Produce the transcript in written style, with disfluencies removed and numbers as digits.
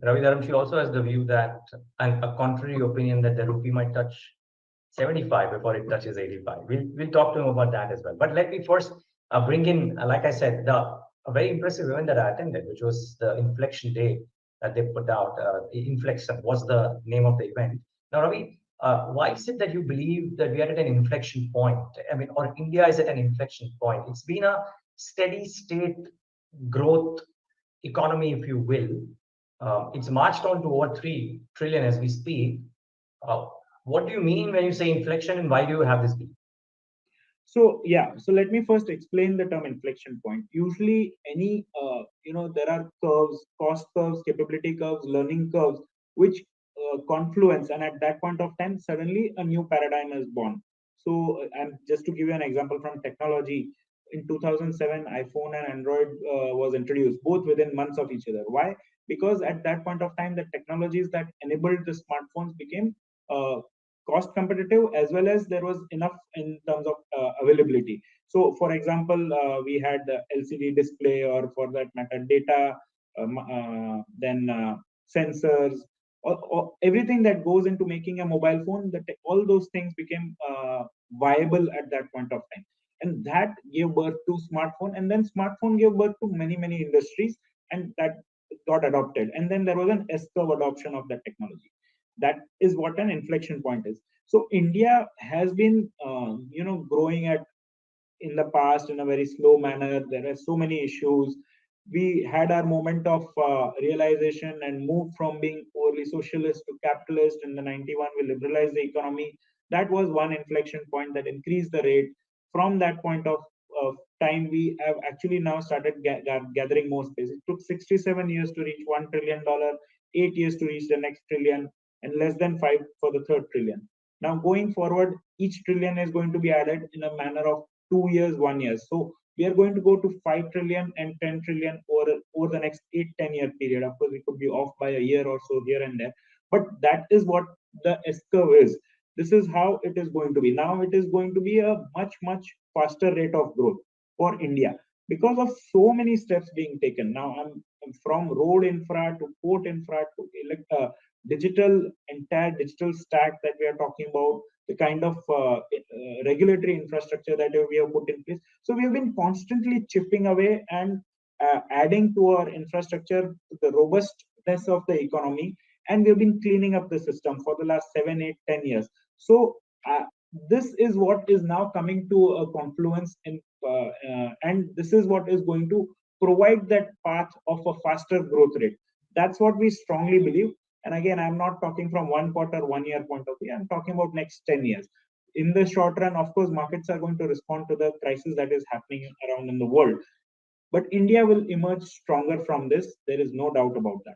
Ravi Dharamshi also has the view that, and a contrary opinion, that the rupee might touch 75 before it touches 85. We'll talk to him about that as well. But let me first bring in, like I said, a very impressive event that I attended, which was the Inflection Day that they put out. Inflection was the name of the event. Now, Ravi, why is it that you believe that we are at an inflection point? I mean, or India is at an inflection point. It's been a steady state growth economy, if you will. It's marched on to over 3 trillion as we speak. Uh, what do you mean when you say inflection, and why do you have this belief? So yeah, so let me first explain the term inflection point. Usually, any there are curves, cost curves, capability curves, learning curves, which confluence, and at that point of time, suddenly a new paradigm is born. So, and just to give you an example from technology, in 2007, iPhone and Android was introduced, both within months of each other. Why? Because at that point of time, the technologies that enabled the smartphones became cost competitive, as well as there was enough in terms of availability. So for example, we had the LCD display, or for that matter data, then sensors, or everything that goes into making a mobile phone, that all those things became viable at that point of time, and that gave birth to smartphone, and then smartphone gave birth to many industries, and that got adopted, and then there was an S curve adoption of that technology. That is what an inflection point is. So India has been growing at in the past in a very slow manner. There are so many issues. We had our moment of realization and moved from being overly socialist to capitalist. In the 91, we liberalized the economy. That was one inflection point that increased the rate. From that point of time, we have actually now started gathering more space. It took 67 years to reach $1 trillion, 8 years to reach the next trillion, and less than five for the third trillion. Now, going forward, each trillion is going to be added in a manner of 2 years, 1 year. So we are going to go to 5 trillion and 10 trillion over the next 8-10 year period. Of course, we could be off by a year or so here and there, but that is what the S curve is. This is how it is going to be. Now it is going to be a much faster rate of growth for India because of so many steps being taken. Now I'm from road infra to port infra to entire digital stack that we are talking about, the kind of regulatory infrastructure that we have put in place. So we have been constantly chipping away and adding to our infrastructure, to the robustness of the economy, and we have been cleaning up the system for the last 7, 8, 10 years. So this is what is now coming to a confluence and this is what is going to provide that path of a faster growth rate. That's what we strongly believe. And again, I'm not talking from 1 quarter, 1 year point of view. I'm talking about next 10 years. In the short run, of course, markets are going to respond to the crisis that is happening around in the world. But India will emerge stronger from this. There is no doubt about that.